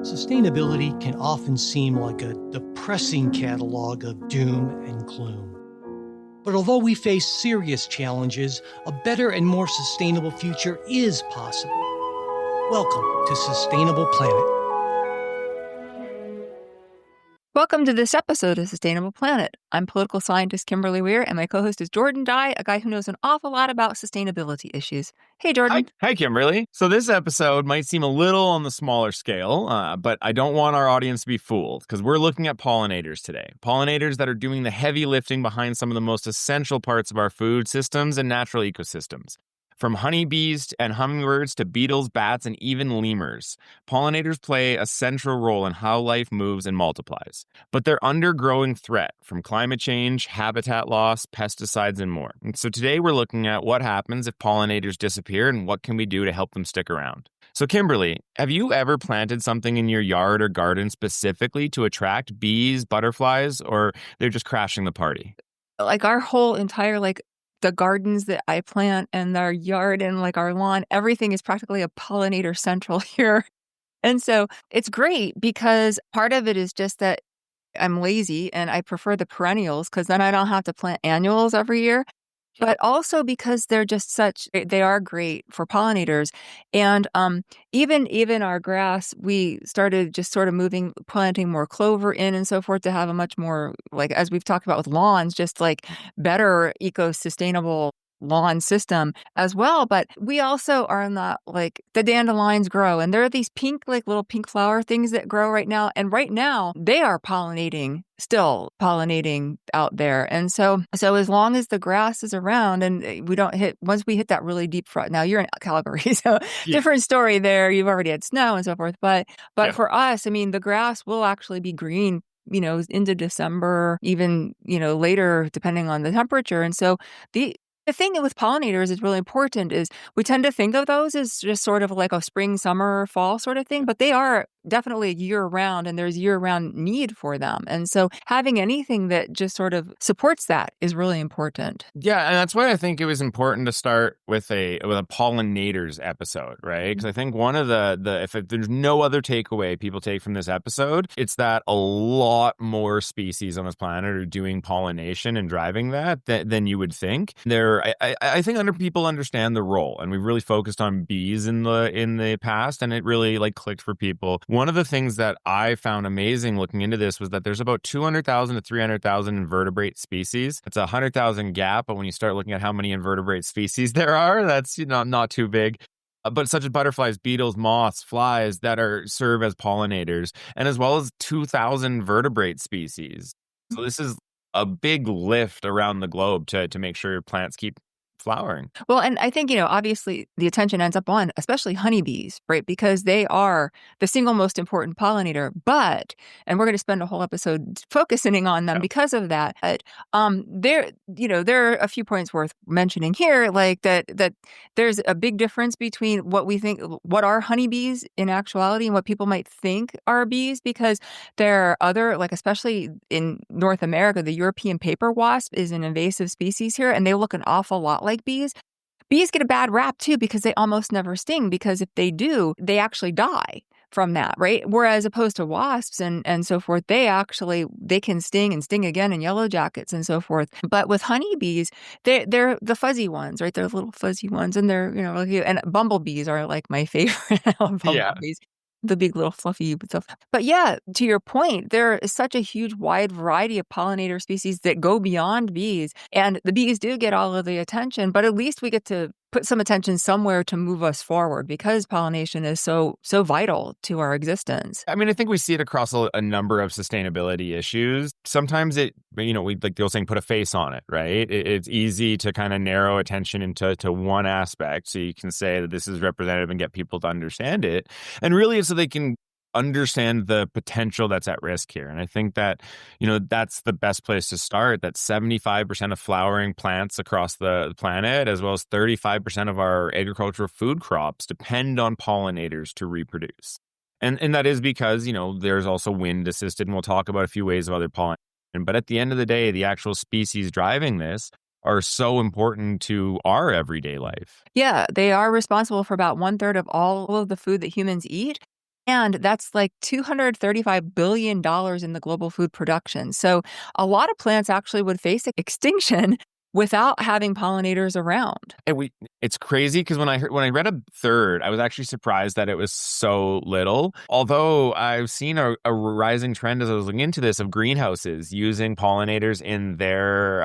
Sustainability can often seem like a depressing catalog of doom and gloom. But although we face serious challenges, a better and more sustainable future is possible. Welcome to Sustainable Planet. Welcome to this episode of Sustainable Planet. I'm political scientist Kimberly Weir, and my co-host is Jorden Dye, a guy who knows an awful lot about sustainability issues. Hey, Jorden. Hi, Kimberly. So this episode might seem a little on the smaller scale, but I don't want our audience to be fooled because we're looking at pollinators today. Pollinators that are doing the heavy lifting behind some of the most essential parts of our food systems and natural ecosystems. From honeybees and hummingbirds to beetles, bats, and even lemurs, pollinators play a central role in how life moves and multiplies. But they're under growing threat from climate change, habitat loss, pesticides, and more. And so today we're looking at what happens if pollinators disappear and what can we do to help them stick around. So Kimberly, have you ever planted something in your yard or garden specifically to attract bees, butterflies, or they're just crashing the party? Like our whole entire, the gardens that I plant and our yard and our lawn, everything is practically a pollinator central here. And so it's great because part of it is just that I'm lazy and I prefer the perennials because then I don't have to plant annuals every year. But also because they're just they are great for pollinators. And even our grass, we started just sort of planting more clover in and so forth to have a much more, as we've talked about with lawns, just better eco-sustainable lawn system as well. But we also are not the dandelions grow, and there are these pink, little pink flower things that grow right now. And right now they are still pollinating out there. And so as long as the grass is around and once we hit that really deep frost, now you're in Calgary, so different story there. You've already had snow and so forth. But for us, the grass will actually be green, into December, even, later, depending on the temperature. And so the thing with pollinators is really important is we tend to think of those as just sort of like a spring, summer, fall sort of thing, but they are definitely year-round, and there's year-round need for them. And so having anything that just sort of supports that is really important. Yeah, and that's why I think it was important to start with a pollinators episode, right? Because I think one of if there's no other takeaway people take from this episode, it's that a lot more species on this planet are doing pollination and driving that than you would think. I think people understand the role, and we've really focused on bees in the past, and it really clicked for people. One of the things that I found amazing looking into this was that there's about 200,000 to 300,000 invertebrate species. It's a 100,000 gap, but when you start looking at how many invertebrate species there are, that's not too big. But such as butterflies, beetles, moths, flies that serve as pollinators, and as well as 2,000 vertebrate species. So this is a big lift around the globe to make sure plants keep flowering. Well, and I think, obviously the attention ends up on especially honeybees, right? Because they are the single most important pollinator. And we're going to spend a whole episode focusing on them because of that. But there are a few points worth mentioning here, that there's a big difference between what are honeybees in actuality and what people might think are bees, because there are other, especially in North America, the European paper wasp is an invasive species here, and they look an awful lot like bees. Bees get a bad rap too because they almost never sting, because if they do, they actually die from that, right? Whereas opposed to wasps and so forth, they can sting and sting again in yellow jackets and so forth. But with honeybees, they're the fuzzy ones, right? They're little fuzzy ones, and they're, and bumblebees are my favorite. I love bumblebees. Yeah. The big little fluffy stuff. But yeah, to your point, there is such a huge wide variety of pollinator species that go beyond bees. And the bees do get all of the attention, but at least we get to put some attention somewhere to move us forward, because pollination is so vital to our existence. I think we see it across a number of sustainability issues. Sometimes we like the old saying, put a face on it, right? It's easy to kind of narrow attention into one aspect, so you can say that this is representative and get people to understand it. And really it's so they can understand the potential that's at risk here. And I think that, that's the best place to start, that 75% of flowering plants across the planet, as well as 35% of our agricultural food crops, depend on pollinators to reproduce. And that is because, there's also wind assisted, and we'll talk about a few ways of other pollination. But at the end of the day, the actual species driving this are so important to our everyday life. Yeah, they are responsible for about 1/3 of all of the food that humans eat. And that's like $235 billion in the global food production. So a lot of plants actually would face extinction without having pollinators around. And it's crazy because when I read a third, I was actually surprised that it was so little. Although I've seen a rising trend as I was looking into this of greenhouses using pollinators in their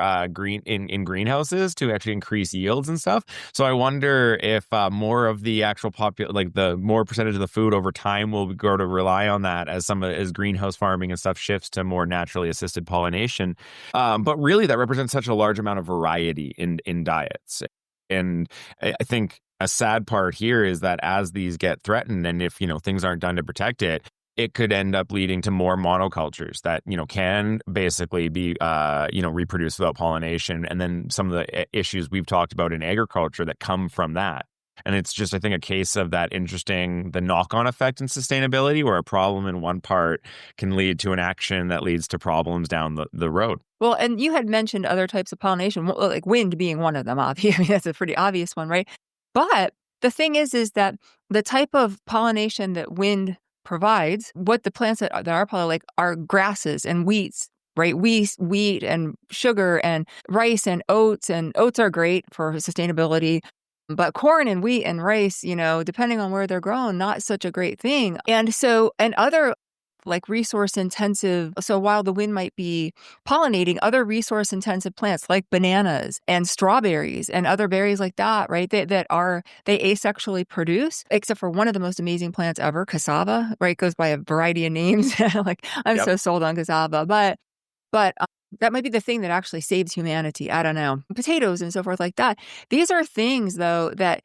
in greenhouses to actually increase yields and stuff. So I wonder if more of the actual like the more percentage of the food over time will go to rely on that as greenhouse farming and stuff shifts to more naturally assisted pollination. But really, that represents such a large amount of variety in diets. And I think a sad part here is that as these get threatened, and if, things aren't done to protect it, it could end up leading to more monocultures that, can basically be, reproduced without pollination. And then some of the issues we've talked about in agriculture that come from that. And it's just, I think, a case of that the knock-on effect in sustainability, where a problem in one part can lead to an action that leads to problems down the road. Well, and you had mentioned other types of pollination, like wind being one of them, obviously. I mean, that's a pretty obvious one, right? But the thing is that the type of pollination that wind provides, what the plants that are pollinated like are grasses and wheats, right? Wheat and sugar and rice and oats are great for sustainability. But corn and wheat and rice, depending on where they're grown, not such a great thing. And other like resource intensive. So while the wind might be pollinating other resource intensive plants like bananas and strawberries and other berries like that, right? They asexually produce, except for one of the most amazing plants ever, cassava, right? Goes by a variety of names. Like I'm so sold on cassava, but that might be the thing that actually saves humanity. I don't know. Potatoes and so forth like that. These are things, though, that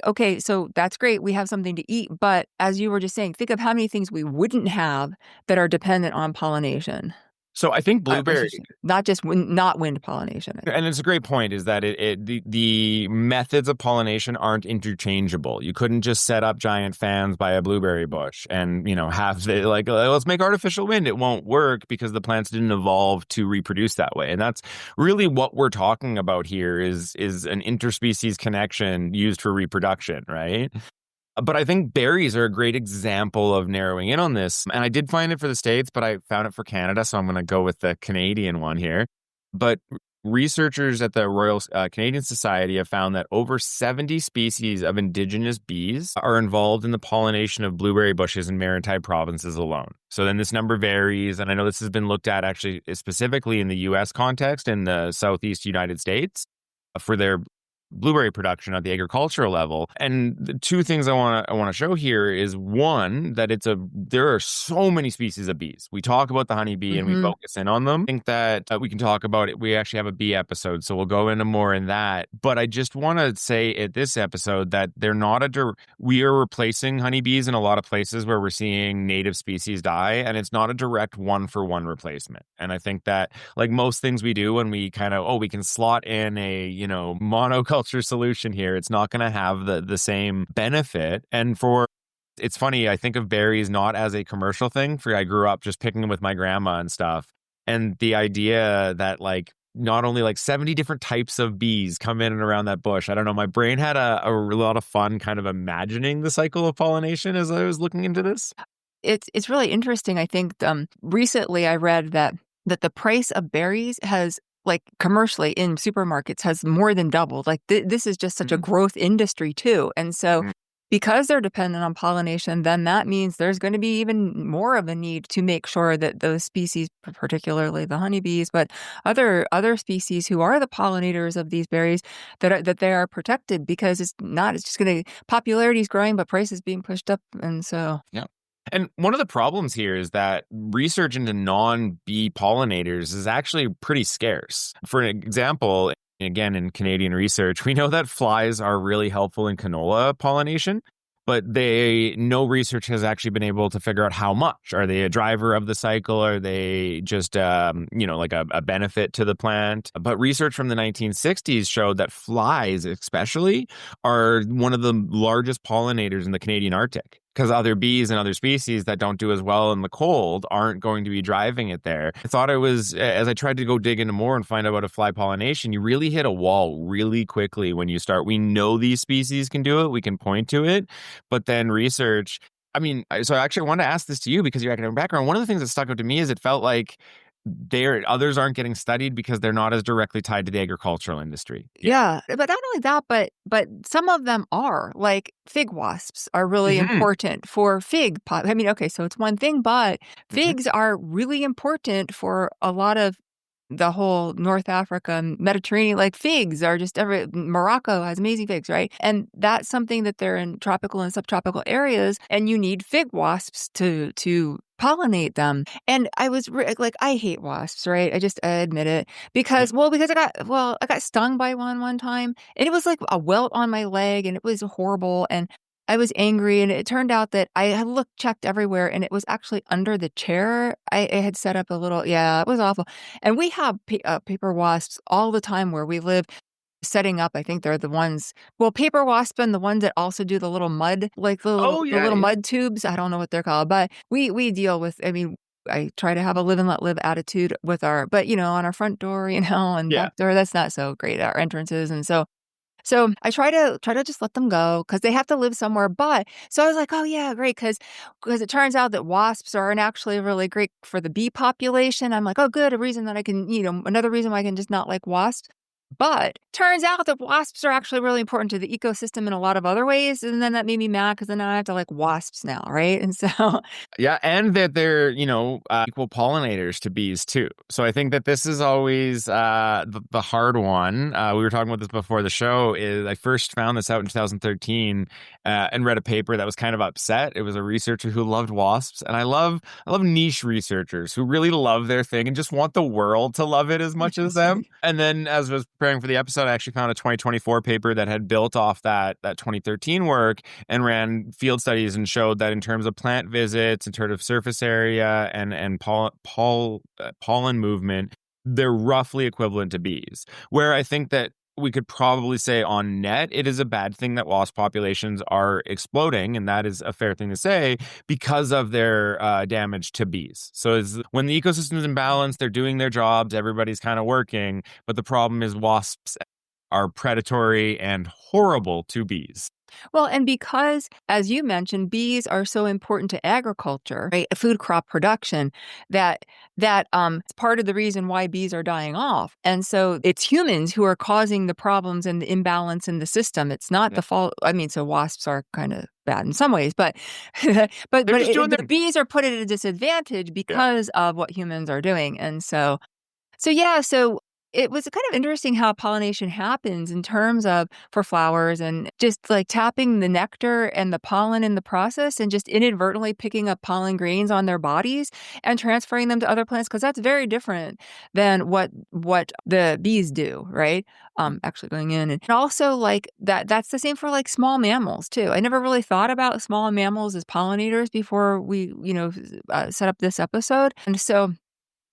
okay, so that's great. We have something to eat. But as you were just saying, think of how many things we wouldn't have that are dependent on pollination. So I think blueberry, not just not wind pollination. And it's a great point, is that the methods of pollination aren't interchangeable. You couldn't just set up giant fans by a blueberry bush and, have let's make artificial wind. It won't work because the plants didn't evolve to reproduce that way. And that's really what we're talking about here is an interspecies connection used for reproduction, right? But I think berries are a great example of narrowing in on this. And I did find it for the States, but I found it for Canada, so I'm going to go with the Canadian one here. But researchers at the Royal Canadian Society have found that over 70 species of indigenous bees are involved in the pollination of blueberry bushes in maritime provinces alone. So then this number varies, and I know this has been looked at actually specifically in the U.S. context in the Southeast United States for their blueberry production at the agricultural level. And the two things I want to show here is one, that there are so many species of bees. We talk about the honeybee and we focus in on them. I think that we can talk about it. We actually have a bee episode, so we'll go into more in that. But I just want to say at this episode that they're not we are replacing honeybees in a lot of places where we're seeing native species die, and it's not a direct one-for-one replacement. And I think that, like most things we do when we kind of, we can slot in a, monoculture solution here, it's not going to have the same benefit. And it's funny, I think of berries not as a commercial thing. I grew up just picking them with my grandma and stuff. And the idea that not only 70 different types of bees come in and around that bush. I don't know. My brain had a lot of fun kind of imagining the cycle of pollination as I was looking into this. It's really interesting. I think recently I read that the price of berries has commercially in supermarkets has more than doubled. This is just such a growth industry too. And so because they're dependent on pollination, then that means there's going to be even more of a need to make sure that those species, particularly the honeybees, but other species who are the pollinators of these berries, that they are protected, because it's just going to, popularity is growing, but price is being pushed up. And so, yeah. And one of the problems here is that research into non-bee pollinators is actually pretty scarce. For an example, again, in Canadian research, we know that flies are really helpful in canola pollination, but no research has actually been able to figure out how much. Are they a driver of the cycle? Are they just, a benefit to the plant? But research from the 1960s showed that flies, especially, are one of the largest pollinators in the Canadian Arctic, because other bees and other species that don't do as well in the cold aren't going to be driving it there. I thought it was, as I tried to go dig into more and find out about fly pollination, you really hit a wall really quickly when you start. We know these species can do it. We can point to it. But then research I mean, so I actually wanted to ask this to you because of your academic background. One of the things that stuck out to me is it felt like others aren't getting studied because they're not as directly tied to the agricultural industry. Yeah, but not only that, but some of them are. Like fig wasps are really Hmm. important for I mean, okay, so it's one thing, but Hmm. figs are really important for a lot of the whole North Africa and Mediterranean. Like figs are just Morocco has amazing figs, right? And that's something that they're in tropical and subtropical areas, and you need fig wasps to pollinate them. And I was like, I hate wasps, right? I admit it Yeah. because I got stung by one time, and it was like a welt on my leg, and it was horrible, and I was angry, and it turned out that I had checked everywhere, and it was actually under the chair. I had set up a little, yeah, it was awful. And we have paper wasps all the time where we live. Setting up, I think they're the ones. Well, paper wasp and the ones that also do the little mud, like Oh the yeah, little yeah, mud tubes. I don't know what they're called, but we deal with. I mean, I try to have a live and let live attitude with but on our front door, and yeah. back door, that's not so great. Our entrances, and so I try to just let them go because they have to live somewhere. But so I was like, oh yeah, great, because it turns out that wasps aren't actually really great for the bee population. I'm like, oh good, a reason that I can, another reason why I can just not like wasps. But turns out that wasps are actually really important to the ecosystem in a lot of other ways. And then that made me mad because then I have to like wasps now, right? And so Yeah, and that they're, equal pollinators to bees too. So I think that this is always the hard one. We were talking about this before the show. Is I first found this out in 2013 and read a paper that was kind of upset. It was a researcher who loved wasps, and I love niche researchers who really love their thing and just want the world to love it as much as them. And then as I was preparing for the episode, I actually found a 2024 paper that had built off that 2013 work and ran field studies and showed that in terms of plant visits, in terms of surface area and pollen movement, they're roughly equivalent to bees. Where I think that we could probably say on net, it is a bad thing that wasp populations are exploding, and that is a fair thing to say because of their damage to bees. So when the ecosystem is in balance, they're doing their jobs, everybody's kind of working, but the problem is wasps are predatory and horrible to bees. Well, and because, as you mentioned, bees are so important to agriculture, right, food crop production, it's part of the reason why bees are dying off. And so it's humans who are causing the problems and the imbalance in the system. It's not Yeah. the fault. I mean, so wasps are kind of bad in some ways, but They're just doing the bees are put at a disadvantage yeah. because of what humans are doing. And so yeah, so it was kind of interesting how pollination happens in terms of for flowers and just like tapping the nectar and the pollen in the process and just inadvertently picking up pollen grains on their bodies and transferring them to other plants because that's very different than what the bees do, right? Actually going in and also like that's the same for like small mammals too. I never really thought about small mammals as pollinators before we, set up this episode. And so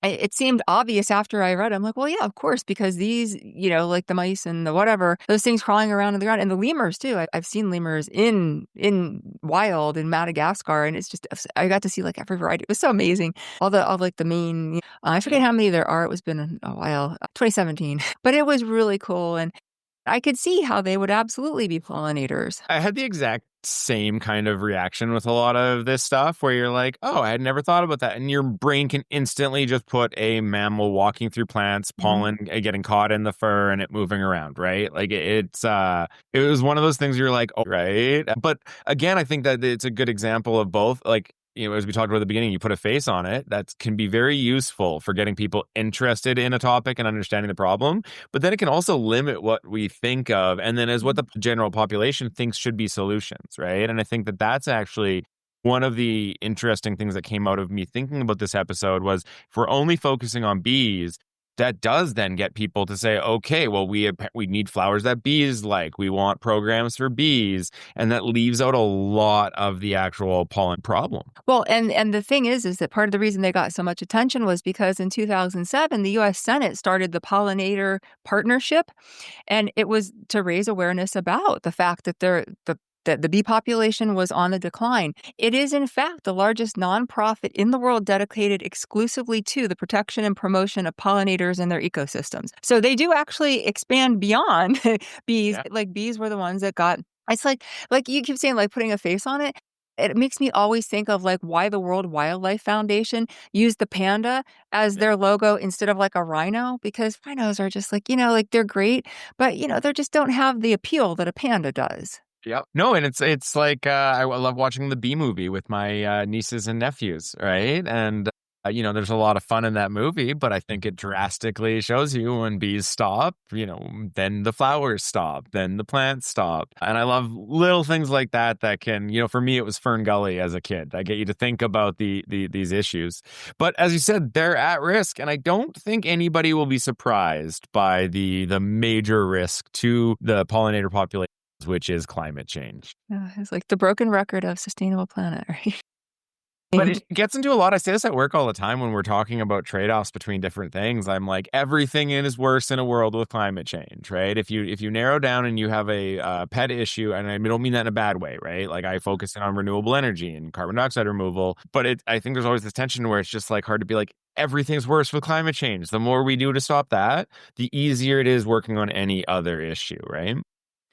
it seemed obvious after I read it. I'm like, well, yeah, of course, because these, like the mice and the whatever, those things crawling around in the ground, and the lemurs too. I've seen lemurs in wild in Madagascar, and it's just I got to see like every variety. It was so amazing. All like the main. I forget how many there are. It was been a while, 2017, but it was really cool, and I could see how they would absolutely be pollinators. I had the exact same kind of reaction with a lot of this stuff where you're like, oh, I had never thought about that. And your brain can instantly just put a mammal walking through plants, Mhm. pollen getting caught in the fur and it moving around, right? Like it was one of those things you're like, oh, right. But again, I think that it's a good example of both. Like, as we talked about at the beginning, you put a face on it. That can be very useful for getting people interested in a topic and understanding the problem. But then it can also limit what we think of, and then as what the general population thinks should be solutions, right? And I think that that's actually one of the interesting things that came out of me thinking about this episode was if we're only focusing on bees, that does then get people to say, okay, well, we need flowers that bees like. We want programs for bees. And that leaves out a lot of the actual pollen problem. Well, and the thing is that part of the reason they got so much attention was because in 2007, the U.S. Senate started the Pollinator Partnership, and it was to raise awareness about the fact that that the bee population was on the decline. It is, in fact, the largest nonprofit in the world dedicated exclusively to the protection and promotion of pollinators and their ecosystems. So they do actually expand beyond bees. Yeah. Like bees were the ones that got. It's like you keep saying, like putting a face on it. it makes me always think of like why the World Wildlife Foundation used the panda as their logo instead of like a rhino, because rhinos are just like, like they're great, but they just don't have the appeal that a panda does. Yep. No, and it's like I love watching the Bee Movie with my nieces and nephews, right? And there's a lot of fun in that movie, but I think it drastically shows you when bees stop, then the flowers stop, then the plants stop. And I love little things like that can, for me, it was Fern Gully as a kid. I get you to think about these issues. But as you said, they're at risk. And I don't think anybody will be surprised by the major risk to the pollinator population, which is climate change. It's like the broken record of sustainable planet, right? But it gets into a lot. I say this at work all the time when we're talking about trade-offs between different things. I'm like, everything is worse in a world with climate change, right? If you narrow down and you have a pet issue, and I don't mean that in a bad way, right? Like I focus in on renewable energy and carbon dioxide removal, but I think there's always this tension where it's just like hard to be like, everything's worse with climate change. The more we do to stop that, the easier it is working on any other issue, right?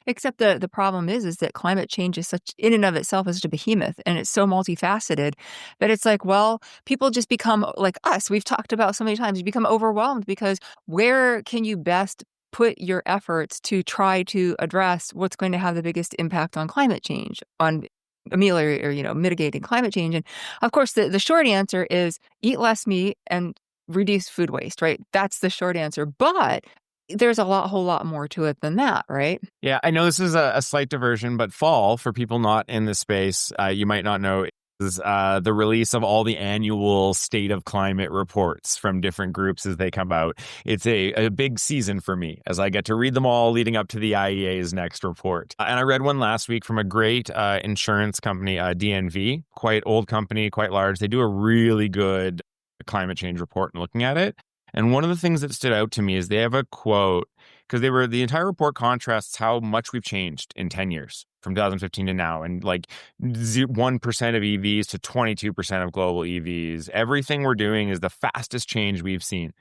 Except the problem is that climate change is such, in and of itself, is such a behemoth, and it's so multifaceted that it's like, well, people just become like us. We've talked about so many times, you become overwhelmed because where can you best put your efforts to try to address what's going to have the biggest impact on climate change, on ameliorating or, mitigating climate change? And of course, the short answer is eat less meat and reduce food waste, right? That's the short answer. But there's a whole lot more to it than that, right? Yeah, I know this is a slight diversion, but fall, for people not in this space, you might not know, is the release of all the annual state of climate reports from different groups as they come out. It's a big season for me as I get to read them all leading up to the IEA's next report. And I read one last week from a great insurance company, DNV, quite old company, quite large. They do a really good climate change report and looking at it. And one of the things that stood out to me is they have a quote, because the entire report contrasts how much we've changed in 10 years from 2015 to now. And like 1% of EVs to 22% of global EVs. Everything we're doing is the fastest change we've seen.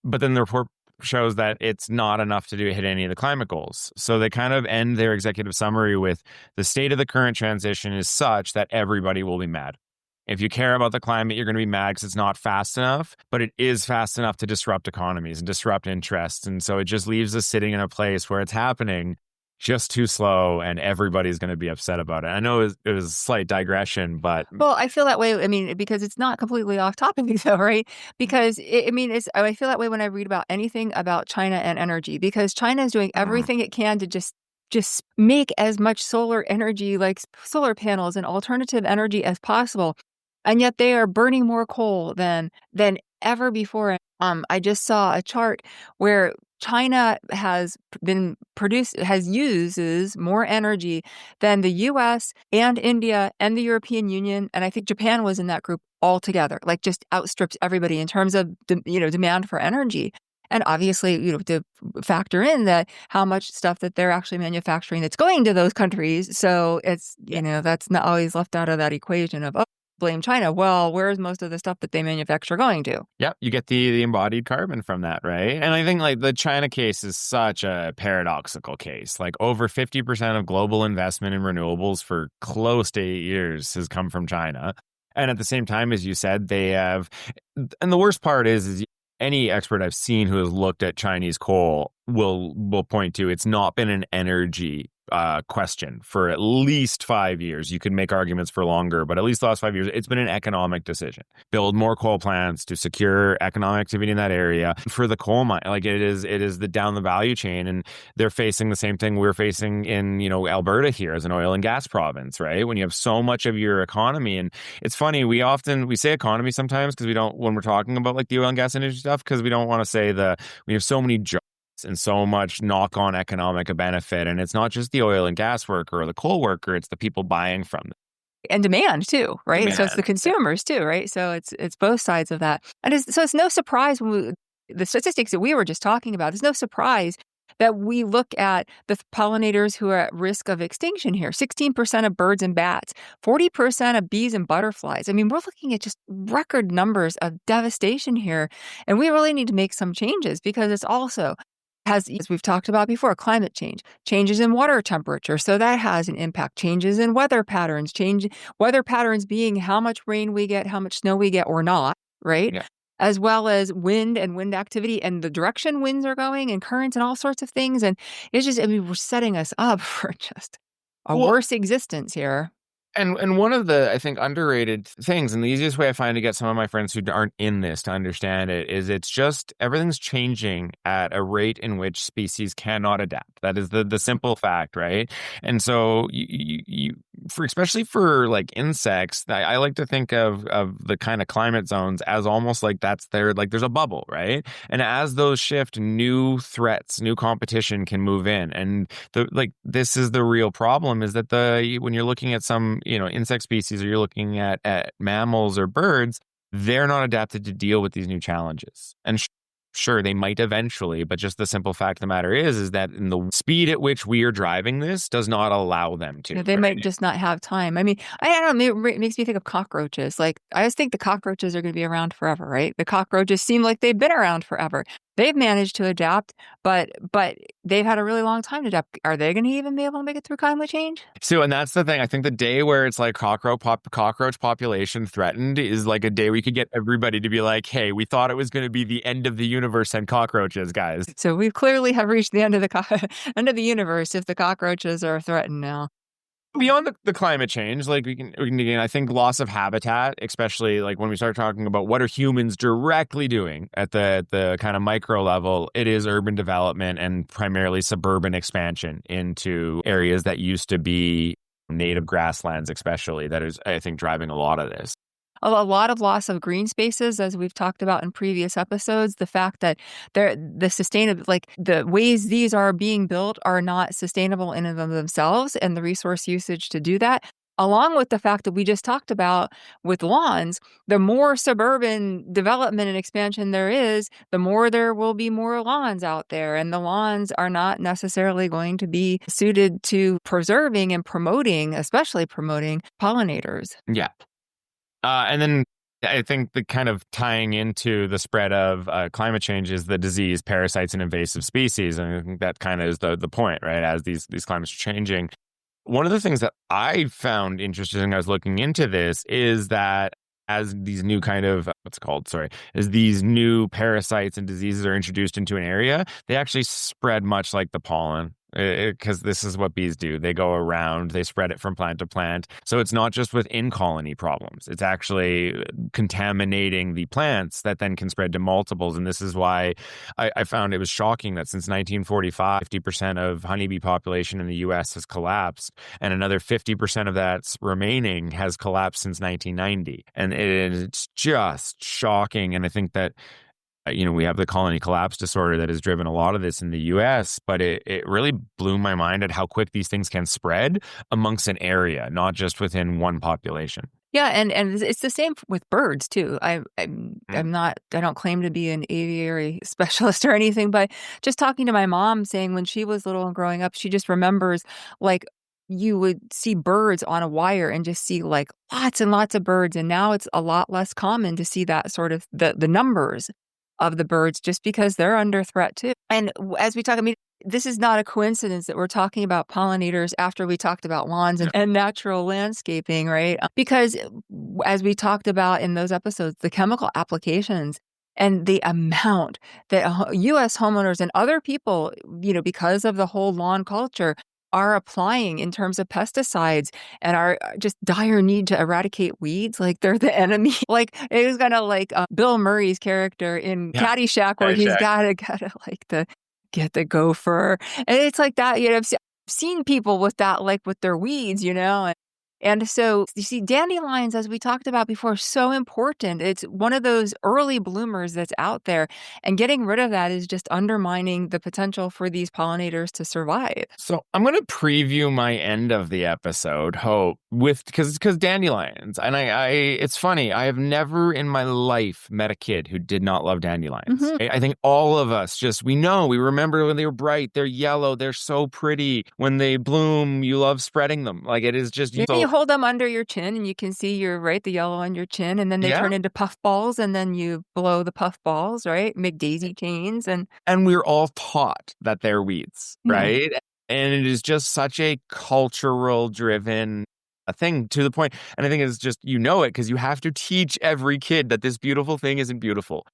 But then the report shows that it's not enough to hit any of the climate goals. So they kind of end their executive summary with the state of the current transition is such that everybody will be mad. If you care about the climate, you're going to be mad because it's not fast enough, but it is fast enough to disrupt economies and disrupt interests. And so it just leaves us sitting in a place where it's happening just too slow and everybody's going to be upset about it. I know it was a slight digression, but... Well, I feel that way, because it's not completely off topic though, right? Because, I feel that way when I read about anything about China and energy, because China is doing everything it can to just make as much solar energy, like solar panels and alternative energy as possible. And yet they are burning more coal than ever before. I just saw a chart where China uses more energy than the US and India and the European Union, and I think Japan was in that group altogether. Like just outstrips everybody in terms of demand for energy. And obviously, to factor in that how much stuff that they're actually manufacturing that's going to those countries. So it's, that's not always left out of that equation of, blame China. Well, where's most of the stuff that they manufacture going to? Yep, you get the embodied carbon from that, right? And I think like the China case is such a paradoxical case. Like over 50% of global investment in renewables for close to 8 years has come from China. And at the same time, as you said, they have, and the worst part is any expert I've seen who has looked at Chinese coal will point to it's not been an energy question for at least 5 years. You could make arguments for longer, but at least the last 5 years, it's been an economic decision. Build more coal plants to secure economic activity in that area for the coal mine. Like it is the down the value chain, and they're facing the same thing we're facing in Alberta here as an oil and gas province, right? When you have so much of your economy, and it's funny we say economy sometimes because we don't when we're talking about like the oil and gas industry stuff because we don't want to say we have so many jobs and so much knock-on economic benefit. And it's not just the oil and gas worker or the coal worker, it's the people buying from them. And demand too, right? So it's the consumers too, right? So it's both sides of that. And it's no surprise the statistics that we were just talking about, there's no surprise that we look at the pollinators who are at risk of extinction here. 16% of birds and bats, 40% of bees and butterflies. I mean, we're looking at just record numbers of devastation here. And we really need to make some changes because it's also has, as we've talked about before, climate change, changes in water temperature. So that has an impact. Changes in weather patterns, weather patterns being how much rain we get, how much snow we get or not, right? Yeah. As well as wind and wind activity and the direction winds are going and currents and all sorts of things. And it's just, I mean, we're setting us up for just a worse existence here. And one of the, I think, underrated things, and the easiest way I find to get some of my friends who aren't in this to understand it, is it's just everything's changing at a rate in which species cannot adapt. That is the simple fact, right? And so you for especially for like insects, I like to think of the kind of climate zones as almost like there's a bubble, right? And as those shift, new threats, new competition can move in, and this is the real problem, is that when you're looking at some insect species, or you're looking at mammals or birds, they're not adapted to deal with these new challenges. And sure, they might eventually, but just the simple fact of the matter is that in the speed at which we are driving this does not allow them to. Yeah, they might just not have time. I mean, I don't know, it makes me think of cockroaches. Like, I just think the cockroaches are going to be around forever, right? The cockroaches seem like they've been around forever. They've managed to adapt, but they've had a really long time to adapt. Are they going to even be able to make it through climate change? So, and that's the thing. I think the day where it's like cockroach population threatened is like a day we could get everybody to be like, hey, we thought it was going to be the end of the universe and cockroaches, guys. So we clearly have reached the end of end of the universe if the cockroaches are threatened now. Beyond the climate change, like we can again, I think loss of habitat, especially like when we start talking about what are humans directly doing at the kind of micro level, it is urban development and primarily suburban expansion into areas that used to be native grasslands, especially, that is, I think, driving a lot of this. A lot of loss of green spaces, as we've talked about in previous episodes. The fact that the ways these are being built are not sustainable in and of themselves, and the resource usage to do that, along with the fact that we just talked about with lawns, the more suburban development and expansion there is, the more there will be more lawns out there. And the lawns are not necessarily going to be suited to preserving and promoting, especially promoting pollinators. Yeah. And then I think the kind of tying into the spread of climate change is the disease, parasites, and invasive species. And I think that kind of is the point, right? As these climates are changing. One of the things that I found interesting, I was looking into this, is that as these new as these new parasites and diseases are introduced into an area, they actually spread much like the pollen. Because this is what bees do. They go around, they spread it from plant to plant. So it's not just within colony problems. It's actually contaminating the plants that then can spread to multiples. And this is why I found it was shocking that since 1945, 50% of honeybee population in the U.S. has collapsed. And another 50% of that's remaining has collapsed since 1990. And it's just shocking. And I think that we have the colony collapse disorder that has driven a lot of this in the U.S., but it really blew my mind at how quick these things can spread amongst an area, not just within one population. Yeah, and it's the same with birds too. I don't claim to be an aviary specialist or anything, but just talking to my mom, saying when she was little and growing up, she just remembers like you would see birds on a wire and just see like lots and lots of birds, and now it's a lot less common to see that sort of the numbers of the birds, just because they're under threat too. And as we talk, I mean, this is not a coincidence that we're talking about pollinators after we talked about lawns and natural landscaping, right? Because as we talked about in those episodes, the chemical applications and the amount that U.S. homeowners and other people, because of the whole lawn culture, are applying in terms of pesticides and are just dire need to eradicate weeds. Like they're the enemy. Like it was kind of like Bill Murray's character in Caddyshack, where he's gotta like get the gopher. And it's like that, I've seen people with that, like with their weeds, And so you see, dandelions, as we talked about before, so important. It's one of those early bloomers that's out there, and getting rid of that is just undermining the potential for these pollinators to survive. So I'm going to preview my end of the episode, hope, because dandelions. And it's funny, I have never in my life met a kid who did not love dandelions. Mm-hmm. I think all of us we remember when they were bright, they're yellow, they're so pretty. When they bloom, you love spreading them. Like it is just you hold them under your chin and you can see the yellow on your chin, and then they turn into puff balls, and then you blow the puff balls, right? Make daisy chains. And we're all taught that they're weeds, right? And it is just such a cultural driven a thing to the point. And I think it's just, it because you have to teach every kid that this beautiful thing isn't beautiful.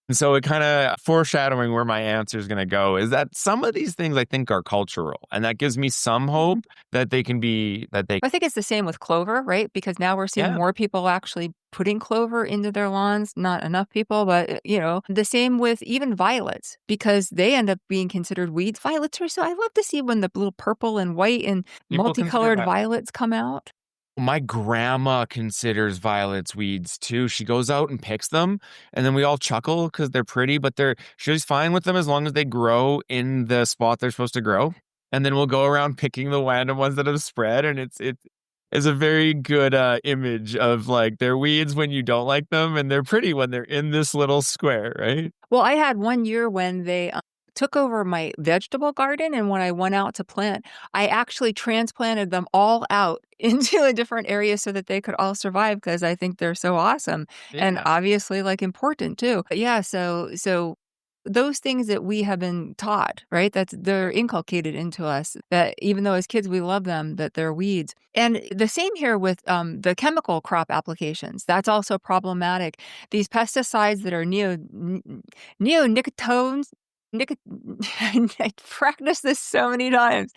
And so it kind of foreshadowing where my answer is going to go is that some of these things I think are cultural. And that gives me some hope that they can be, I think it's the same with clover, right? Because now we're seeing more people actually putting clover into their lawns. Not enough people, but the same with even violets, because they end up being considered weeds. Violets are I love to see when the little purple and white and multicolored violets come out. My grandma considers violets weeds too. She goes out and picks them, and then we all chuckle because they're pretty, but she's fine with them as long as they grow in the spot they're supposed to grow. And then we'll go around picking the random ones that have spread, and it's a very good image of like they're weeds when you don't like them, and they're pretty when they're in this little square, right? Well, I had one year when they took over my vegetable garden, and when I went out to plant, I actually transplanted them all out into a different area so that they could all survive, because I think they're so awesome and obviously important too. But so those things that we have been taught, right? They're inculcated into us, that even though as kids we love them, that they're weeds. And the same here with the chemical crop applications. That's also problematic. These pesticides that are neonicotinoids, I practiced this so many times.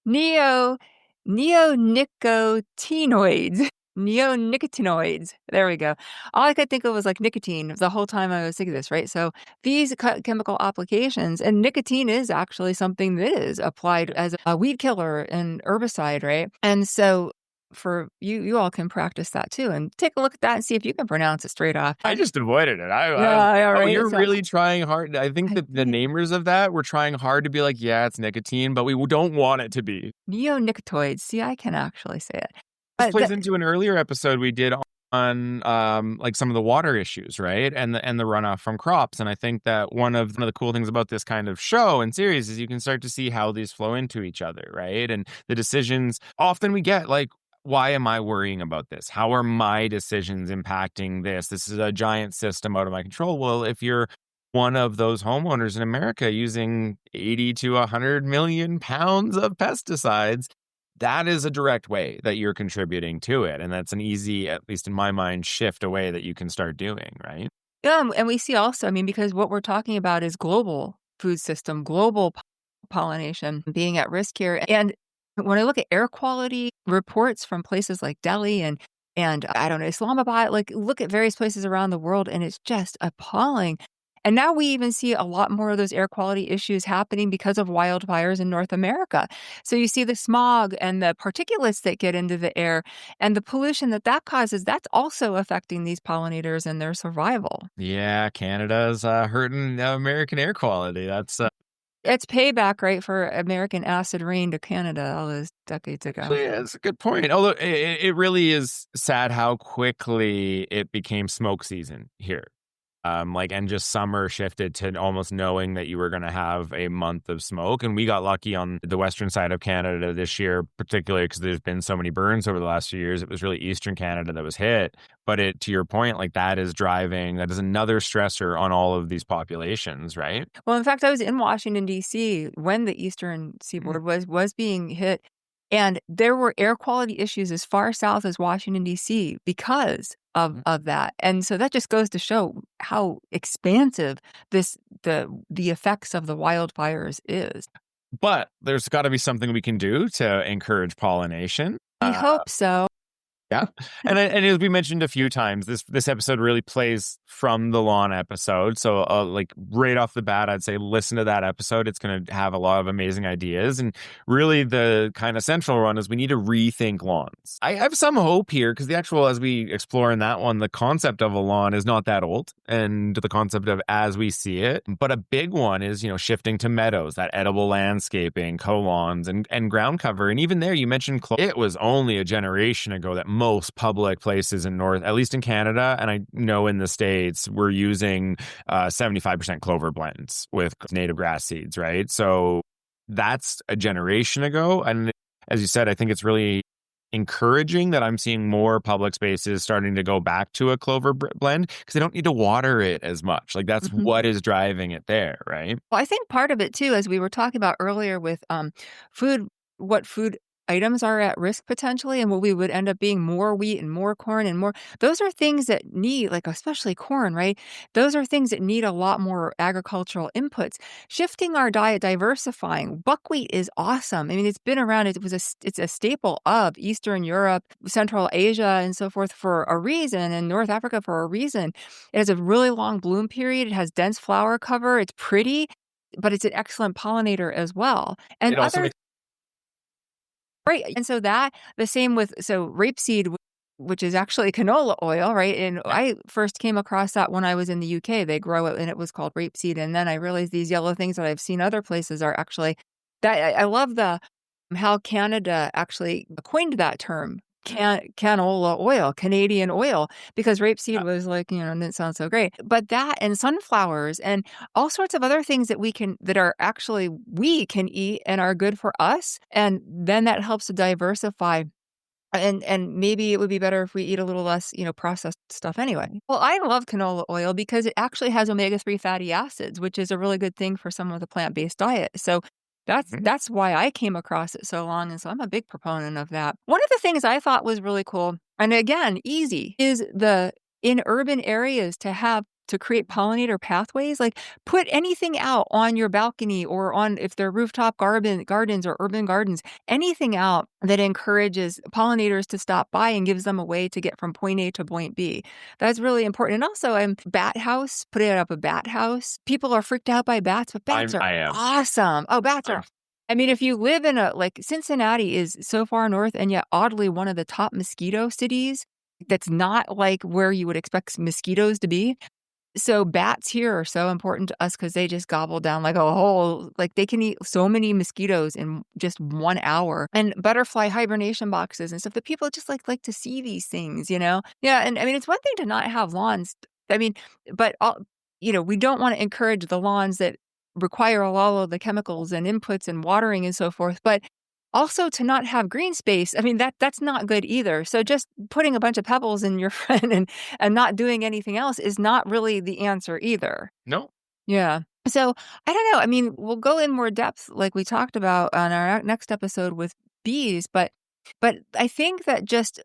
Neonicotinoids. Neonicotinoids. There we go. All I could think of was like nicotine the whole time I was thinking this, right? So these chemical applications, and nicotine is actually something that is applied as a weed killer and herbicide, right? And so for you all can practice that too, and take a look at that and see if you can pronounce it straight off. I just avoided it. Right? You're really trying hard. I think that the namers of that were trying hard to be like, yeah, it's nicotine, but we don't want it to be. Neonicotinoids. See, I can actually say it. This plays into an earlier episode we did on like some of the water issues, right? And the runoff from crops. And I think that one of the cool things about this kind of show and series is you can start to see how these flow into each other, right? And the decisions often we get like, why am I worrying about this? How are my decisions impacting this? This is a giant system out of my control. Well, if you're one of those homeowners in America using 80 to 100 million pounds of pesticides, that is a direct way that you're contributing to it. And that's an easy, at least in my mind, shift away that you can start doing, right? Yeah, and we see also, because what we're talking about is global food system, global pollination being at risk here. And when I look at air quality reports from places like Delhi and I don't know, Islamabad, like look at various places around the world, and it's just appalling. And now we even see a lot more of those air quality issues happening because of wildfires in North America. So you see the smog and the particulates that get into the air and the pollution that causes, that's also affecting these pollinators and their survival. Yeah, Canada's hurting American air quality. That's it's payback, right, for American acid rain to Canada all those decades ago. actually, yeah, that's a good point. Although it really is sad how quickly it became smoke season here. And just summer shifted to almost knowing that you were going to have a month of smoke. And we got lucky on the western side of Canada this year, particularly because there's been so many burns over the last few years. It was really eastern Canada that was hit. But to your point, like that is another stressor on all of these populations, right? Well, in fact, I was in Washington, D.C. when the eastern seaboard was being hit. And there were air quality issues as far south as Washington, D.C. because of that. And so that just goes to show how expansive the effects of the wildfires is. But there's got to be something we can do to encourage pollination. We hope so. Yeah. And as we mentioned a few times, this episode really plays from the lawn episode. So like right off the bat, I'd say listen to that episode. It's going to have a lot of amazing ideas. And really the kind of central one is we need to rethink lawns. I have some hope here because as we explore in that one, the concept of a lawn is not that old and the concept of as we see it. But a big one is, shifting to meadows, that edible landscaping, co-lawns and ground cover. And even there, you mentioned it was only a generation ago that most public places at least in Canada, and I know in the States, we're using 75% clover blends with native grass seeds, right? So that's a generation ago. And as you said, I think it's really encouraging that I'm seeing more public spaces starting to go back to a clover blend because they don't need to water it as much. Like that's Mhm. what is driving it there, right? Well, I think part of it too, as we were talking about earlier with food, what food items are at risk potentially, and what we would end up being more wheat and more corn and more. Those are things that need, like especially corn, right? Those are things that need a lot more agricultural inputs. Shifting our diet, diversifying. Buckwheat is awesome. I mean, it's been around. It's a staple of Eastern Europe, Central Asia, and so forth for a reason, and North Africa for a reason. It has a really long bloom period. It has dense flower cover. It's pretty, but it's an excellent pollinator as well. And It also other makes right, and so that the same with rapeseed, which is actually canola oil, right? And I first came across that when I was in the UK. They grow it, and it was called rapeseed. And then I realized these yellow things that I've seen other places are actually that I love the how Canada actually coined that term, canola oil, Canadian oil, because rapeseed was like, didn't sound so great. But that and sunflowers and all sorts of other things that are actually we can eat and are good for us. And then that helps to diversify and maybe it would be better if we eat a little less, processed stuff anyway. Well, I love canola oil because it actually has omega-3 fatty acids, which is a really good thing for someone with a plant-based diet. So that's why I came across it so long, and so I'm a big proponent of that. One of the things I thought was really cool, and again, easy, is the in urban areas to create pollinator pathways, like put anything out on your balcony or on if they're rooftop gardens or urban gardens, anything out that encourages pollinators to stop by and gives them a way to get from point A to point B. That's really important. And also, bat house, putting up a bat house. People are freaked out by bats, but bats are I am. awesome. Oh, bats are. I mean, if you live in like Cincinnati is so far north and yet oddly one of the top mosquito cities that's not like where you would expect mosquitoes to be. So bats here are so important to us because they just gobble down like a whole like they can eat so many mosquitoes in just 1 hour. And butterfly hibernation boxes and stuff that people just like to see these things, you know? Yeah, and I mean, it's one thing to not have lawns. I mean, but we don't wanna encourage the lawns that require all of the chemicals and inputs and watering and so forth, but also to not have green space, I mean, that's not good either. So just putting a bunch of pebbles in your friend and not doing anything else is not really the answer either. No. Yeah. So, I don't know, I mean, we'll go in more depth like we talked about on our next episode with bees, but I think that just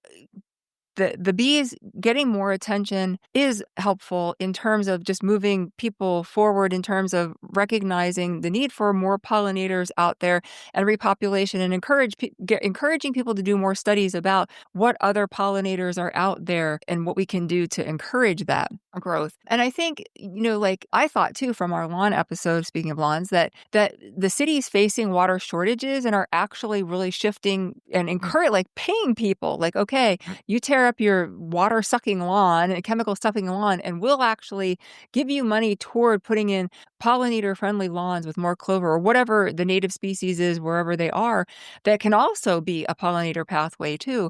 the bees getting more attention is helpful in terms of just moving people forward in terms of recognizing the need for more pollinators out there and repopulation and encouraging people to do more studies about what other pollinators are out there and what we can do to encourage that growth. And I think, like I thought too from our lawn episode, speaking of lawns, that the cities facing water shortages and are actually really shifting and like paying people like, okay, you tear up your water sucking lawn and chemical sucking lawn, and we'll actually give you money toward putting in pollinator friendly lawns with more clover or whatever the native species is wherever they are that can also be a pollinator pathway too.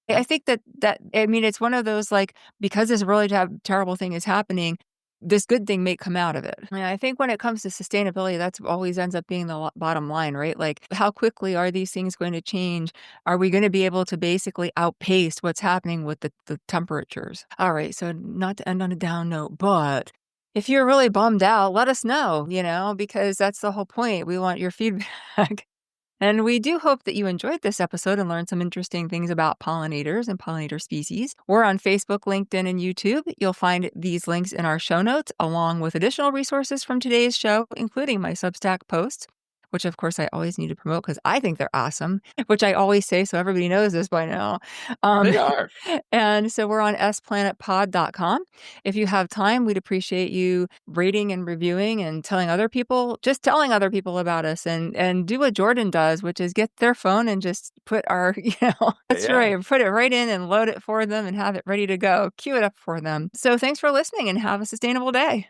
I think that I mean it's one of those like because this really terrible thing is happening, this good thing may come out of it. And I think when it comes to sustainability, that's always ends up being the bottom line, right? Like, how quickly are these things going to change? Are we going to be able to basically outpace what's happening with the temperatures? All right. So, not to end on a down note, but if you're really bummed out, let us know, because that's the whole point. We want your feedback. And we do hope that you enjoyed this episode and learned some interesting things about pollinators and pollinator species. We're on Facebook, LinkedIn, and YouTube. You'll find these links in our show notes, along with additional resources from today's show, including my Substack posts, which of course I always need to promote because I think they're awesome, which I always say so everybody knows this by now. They are. And so we're on splanetpod.com. If you have time, we'd appreciate you rating and reviewing and telling other people about us and do what Jorden does, which is get their phone and just put our, that's right, put it right in and load it for them and have it ready to go. Cue it up for them. So thanks for listening and have a sustainable day.